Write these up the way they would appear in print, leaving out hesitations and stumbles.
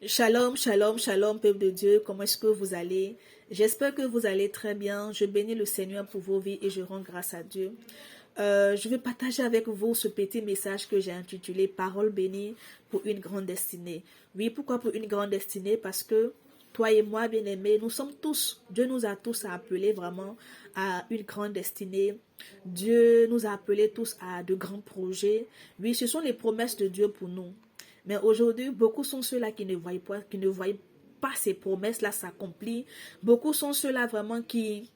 Shalom, shalom, shalom, peuple de Dieu, comment est-ce que vous allez? J'espère que vous allez très bien. Je bénis le Seigneur pour vos vies et je rends grâce à Dieu. Je vais partager avec vous ce petit message que j'ai intitulé Parole bénie pour une grande destinée. Oui, pourquoi pour une grande destinée? Parce que toi et moi, bien-aimés, nous sommes tous, Dieu nous a tous appelés vraiment à une grande destinée. Dieu nous a appelés tous à de grands projets. Oui, ce sont les promesses de Dieu pour nous. Mais aujourd'hui, beaucoup sont ceux-là qui ne voient pas ces promesses-là s'accomplir. Beaucoup sont ceux-là vraiment qui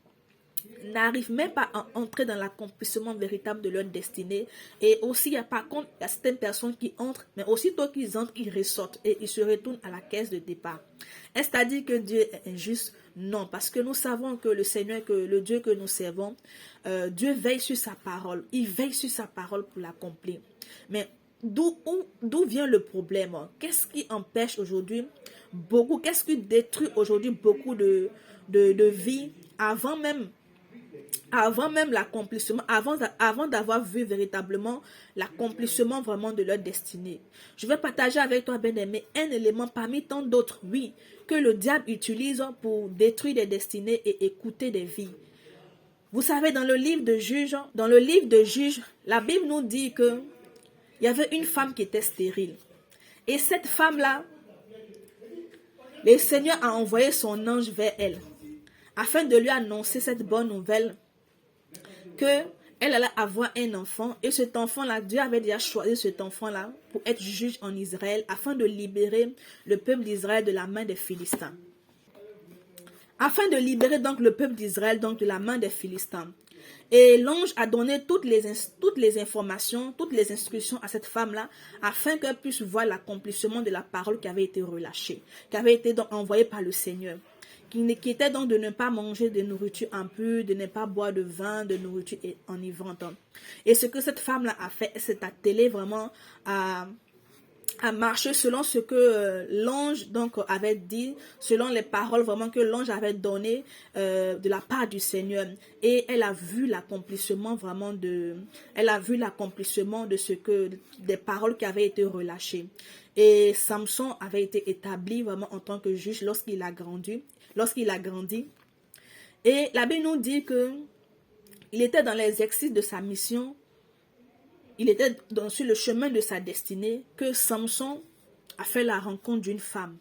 n'arrivent même pas à entrer dans l'accomplissement véritable de leur destinée. Et aussi, par contre, il y a certaines personnes qui entrent, mais aussitôt qu'ils entrent, ils ressortent et ils se retournent à la caisse de départ. Est-ce à dire que Dieu est injuste? Non, parce que nous savons que le Seigneur, que le Dieu que nous servons, Dieu veille sur sa parole. Il veille sur sa parole pour l'accomplir. Mais d'où vient le problème? Qu'est-ce qui empêche aujourd'hui beaucoup, qu'est-ce qui détruit aujourd'hui beaucoup de vies avant même l'accomplissement, avant d'avoir vu véritablement l'accomplissement vraiment de leur destinée. Je vais partager avec toi, bien-aimé, un élément parmi tant d'autres, oui, que le diable utilise pour détruire des destinées et écouter des vies. Vous savez, dans le livre de Juges, la Bible nous dit que il y avait une femme qui était stérile. Et cette femme-là, le Seigneur a envoyé son ange vers elle, afin de lui annoncer cette bonne nouvelle que elle allait avoir un enfant, et cet enfant-là, Dieu avait déjà choisi cet enfant-là pour être juge en Israël, afin de libérer le peuple d'Israël de la main des Philistins. Afin de libérer donc le peuple d'Israël donc de la main des Philistins. Et l'ange a donné toutes les informations, toutes les instructions à cette femme-là, afin qu'elle puisse voir l'accomplissement de la parole qui avait été relâchée, qui avait été donc envoyée par le Seigneur. Qui était donc de ne pas manger de nourriture impure, de ne pas boire de vin, de nourriture enivrante. Et ce que cette femme-là a fait, elle s'est attelée vraiment à marcher selon ce que l'ange donc avait dit, selon les paroles vraiment que l'ange avait données de la part du Seigneur. Et elle a vu l'accomplissement vraiment de ce que des paroles qui avaient été relâchées. Et Samson avait été établi vraiment en tant que juge lorsqu'il a grandi. Et la Bible nous dit que il était dans l'exercice de sa mission. Il était sur le chemin de sa destinée que Samson a fait la rencontre d'une femme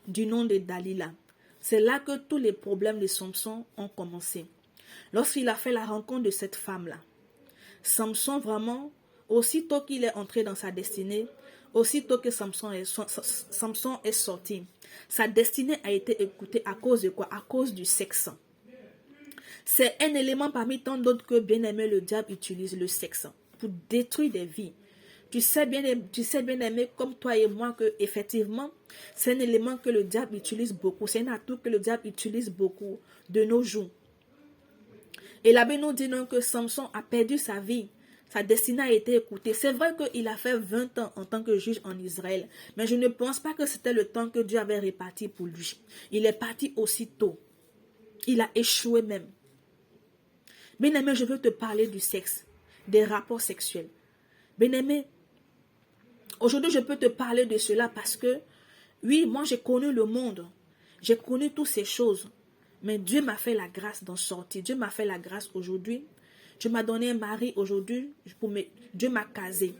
du nom de Dalila. C'est là que tous les problèmes de Samson ont commencé. Lorsqu'il a fait la rencontre de cette femme-là, Samson vraiment, aussitôt qu'il est entré dans sa destinée, aussitôt que Samson est sorti, sa destinée a été écoutée à cause de quoi? À cause du sexe. C'est un élément parmi tant d'autres que bien aimé le diable utilise le sexe pour détruire des vies. Tu sais bien aimé comme toi et moi que effectivement c'est un élément que le diable utilise beaucoup. C'est un atout que le diable utilise beaucoup de nos jours. Et la Bible nous dit donc que Samson a perdu sa vie. Sa destinée a été écoutée. C'est vrai qu'il a fait 20 ans en tant que juge en Israël. Mais je ne pense pas que c'était le temps que Dieu avait réparti pour lui. Il est parti aussitôt. Il a échoué même. Bien-aimé, je veux te parler du sexe, des rapports sexuels. Bien-aimé, aujourd'hui je peux te parler de cela parce que, oui, moi j'ai connu le monde. J'ai connu toutes ces choses. Mais Dieu m'a fait la grâce d'en sortir. Dieu m'a fait la grâce aujourd'hui. Dieu m'a donné un mari aujourd'hui. Dieu m'a casé.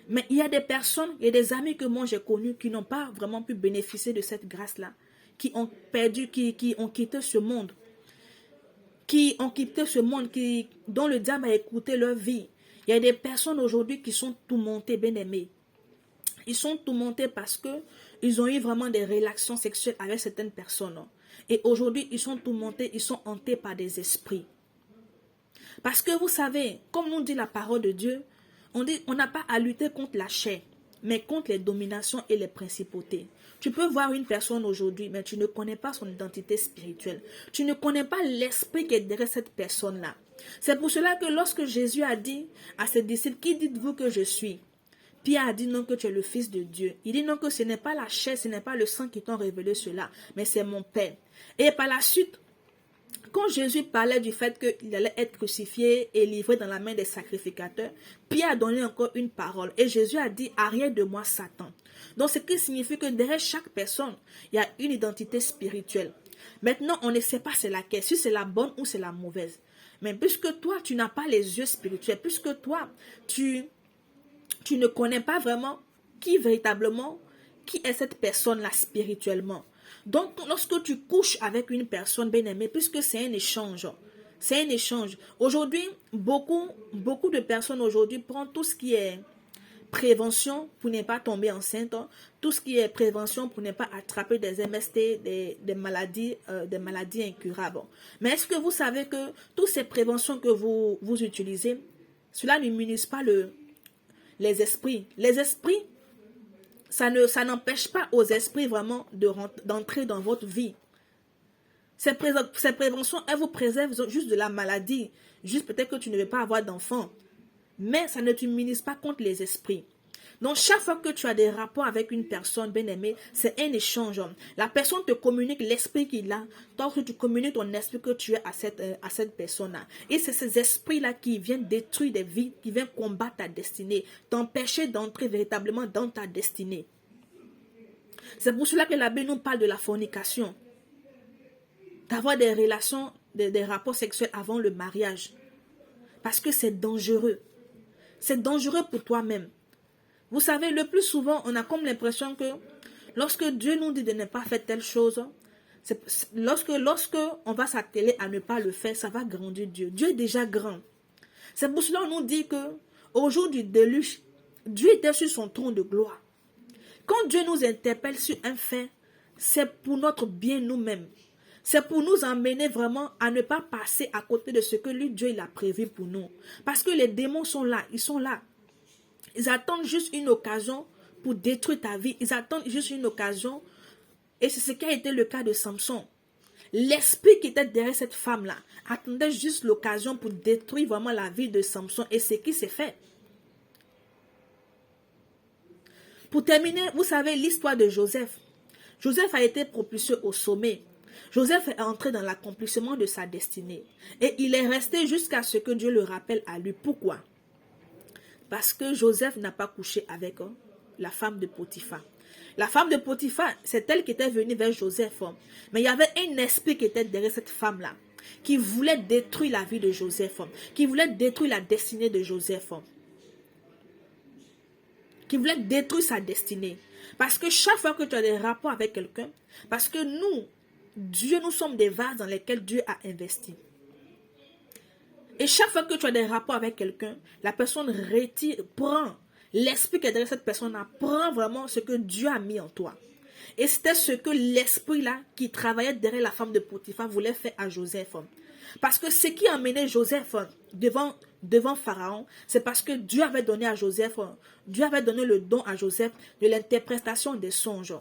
Mais il y a des personnes, il y a des amis que moi j'ai connus qui n'ont pas vraiment pu bénéficier de cette grâce-là. Qui ont perdu, qui ont quitté ce monde. Dont le diable a écouté leur vie. Il y a des personnes aujourd'hui qui sont tourmentées, bien-aimées. Ils sont tourmentés parce que ils ont eu vraiment des relations sexuelles avec certaines personnes. Et aujourd'hui, ils sont tourmentés, ils sont hantés par des esprits. Parce que vous savez, comme nous dit la parole de Dieu, on n'a pas à lutter contre la chair, mais contre les dominations et les principautés. Tu peux voir une personne aujourd'hui, mais tu ne connais pas son identité spirituelle. Tu ne connais pas l'esprit qui est derrière cette personne-là. C'est pour cela que lorsque Jésus a dit à ses disciples, qui dites-vous que je suis? Pierre a dit non que tu es le Fils de Dieu. Il dit non que ce n'est pas la chair, ce n'est pas le sang qui t'ont révélé cela, mais c'est mon Père. Et par la suite, Quand Jésus parlait du fait qu'il allait être crucifié et livré dans la main des sacrificateurs, Pierre a donné encore une parole. Et Jésus a dit, arrière de moi, Satan. Donc, ce qui signifie que derrière chaque personne, il y a une identité spirituelle. Maintenant, on ne sait pas c'est laquelle, si c'est la bonne ou c'est la mauvaise. Mais puisque toi, tu n'as pas les yeux spirituels, puisque toi, tu ne connais pas vraiment qui véritablement, qui est cette personne-là spirituellement. Donc, lorsque tu couches avec une personne bien-aimée, puisque c'est un échange, Aujourd'hui, beaucoup de personnes aujourd'hui prennent tout ce qui est prévention pour ne pas tomber enceinte, tout ce qui est prévention pour ne pas attraper des MST, des maladies incurables. Mais est-ce que vous savez que toutes ces préventions que vous utilisez, cela n'immunise pas les esprits. Les esprits, ça n'empêche pas aux esprits vraiment d'entrer dans votre vie. Ces préventions, elles vous préservent juste de la maladie. Juste peut-être que tu ne veux pas avoir d'enfant. Mais ça ne t'immunise pas contre les esprits. Donc, chaque fois que tu as des rapports avec une personne bien-aimée, c'est un échange. La personne te communique l'esprit qu'il a. Toi, tu communiques ton esprit que tu es à cette personne-là. Et c'est ces esprits-là qui viennent détruire des vies, qui viennent combattre ta destinée, t'empêcher d'entrer véritablement dans ta destinée. C'est pour cela que la Bible nous parle de la fornication. D'avoir des relations, des rapports sexuels avant le mariage. Parce que c'est dangereux. C'est dangereux pour toi-même. Vous savez, le plus souvent, on a comme l'impression que lorsque Dieu nous dit de ne pas faire telle chose, lorsque on va s'atteler à ne pas le faire, ça va grandir Dieu. Dieu est déjà grand. C'est pour cela qu'on nous dit que au jour du déluge, Dieu était sur son trône de gloire. Quand Dieu nous interpelle sur un fait, c'est pour notre bien nous-mêmes. C'est pour nous emmener vraiment à ne pas passer à côté de ce que lui, Dieu, il a prévu pour nous. Parce que les démons sont là, ils sont là. Ils attendent juste une occasion pour détruire ta vie. Ils attendent juste une occasion. Et c'est ce qui a été le cas de Samson. L'esprit qui était derrière cette femme-là attendait juste l'occasion pour détruire vraiment la vie de Samson. Et c'est ce qui s'est fait. Pour terminer, vous savez l'histoire de Joseph. Joseph a été propulsé au sommet. Joseph est entré dans l'accomplissement de sa destinée. Et il est resté jusqu'à ce que Dieu le rappelle à lui. Pourquoi? Parce que Joseph n'a pas couché avec la femme de Potiphar. La femme de Potiphar, c'est elle qui était venue vers Joseph. Mais il y avait un esprit qui était derrière cette femme-là, qui voulait détruire la vie de Joseph, qui voulait détruire la destinée de Joseph, qui voulait détruire sa destinée. Parce que chaque fois que tu as des rapports avec quelqu'un, parce que nous sommes des vases dans lesquels Dieu a investi. Et chaque fois que tu as des rapports avec quelqu'un, la personne prend l'esprit qui est derrière cette personne-là, prend vraiment ce que Dieu a mis en toi. Et c'était ce que l'esprit-là qui travaillait derrière la femme de Potiphar voulait faire à Joseph. Parce que ce qui a amené Joseph devant Pharaon, c'est parce que Dieu avait donné à Joseph, Dieu avait donné le don à Joseph de l'interprétation des songes.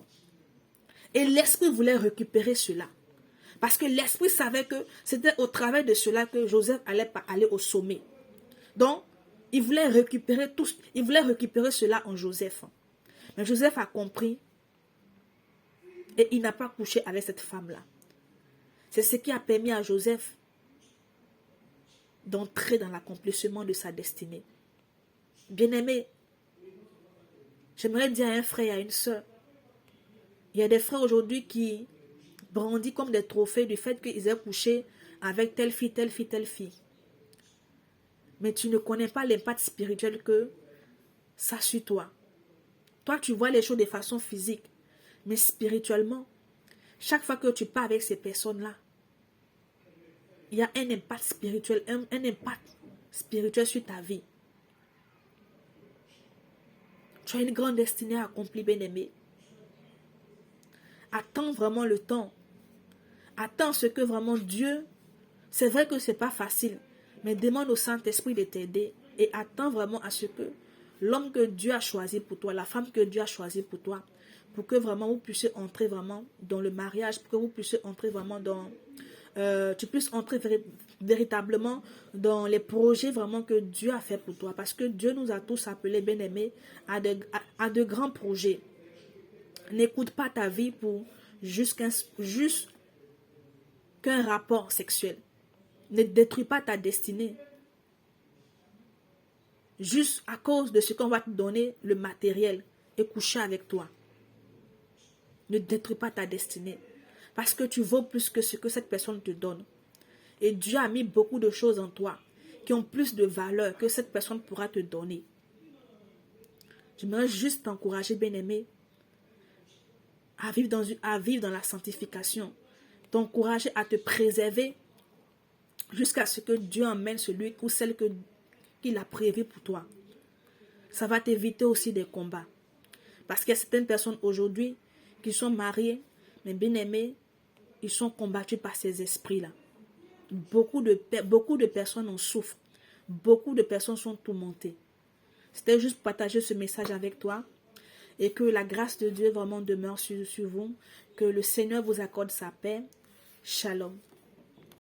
Et l'esprit voulait récupérer cela. Parce que l'esprit savait que c'était au travers de cela que Joseph allait aller au sommet. Donc, il voulait récupérer cela en Joseph. Mais Joseph a compris et il n'a pas couché avec cette femme-là. C'est ce qui a permis à Joseph d'entrer dans l'accomplissement de sa destinée. Bien-aimé, j'aimerais dire à un frère et à une soeur, il y a des frères aujourd'hui qui brandissent comme des trophées du fait qu'ils aient couché avec telle fille, telle fille, telle fille. Mais tu ne connais pas l'impact spirituel que ça sur toi. Toi, tu vois les choses de façon physique. Mais spirituellement, chaque fois que tu pars avec ces personnes-là, il y a un impact spirituel, un impact spirituel sur ta vie. Tu as une grande destinée à accomplir, bien-aimé. Attends vraiment le temps. Attends ce que vraiment Dieu... C'est vrai que ce n'est pas facile, mais demande au Saint-Esprit de t'aider et attends vraiment à ce que l'homme que Dieu a choisi pour toi, la femme que Dieu a choisi pour toi, pour que vraiment vous puissiez entrer vraiment dans le mariage, pour que vous puissiez entrer vraiment dans... tu puisses entrer véritablement dans les projets vraiment que Dieu a fait pour toi. Parce que Dieu nous a tous appelés, bien-aimés, à de grands projets. N'écoute pas ta vie pour juste qu'un rapport sexuel. Ne détruis pas ta destinée. Juste à cause de ce qu'on va te donner, le matériel, et coucher avec toi. Ne détruis pas ta destinée. Parce que tu vaux plus que ce que cette personne te donne. Et Dieu a mis beaucoup de choses en toi qui ont plus de valeur que cette personne pourra te donner. J'aimerais juste t'encourager, bien-aimé, à vivre dans la sanctification. T'encourager à te préserver jusqu'à ce que Dieu emmène celui ou celle qu'il a prévu pour toi. Ça va t'éviter aussi des combats. Parce qu'il y a certaines personnes aujourd'hui qui sont mariées, mais bien aimées, ils sont combattus par ces esprits-là. Beaucoup de personnes en souffrent. Beaucoup de personnes sont tourmentées. C'était juste partager ce message avec toi. Et que la grâce de Dieu vraiment demeure sur vous. Que le Seigneur vous accorde sa paix. Shalom.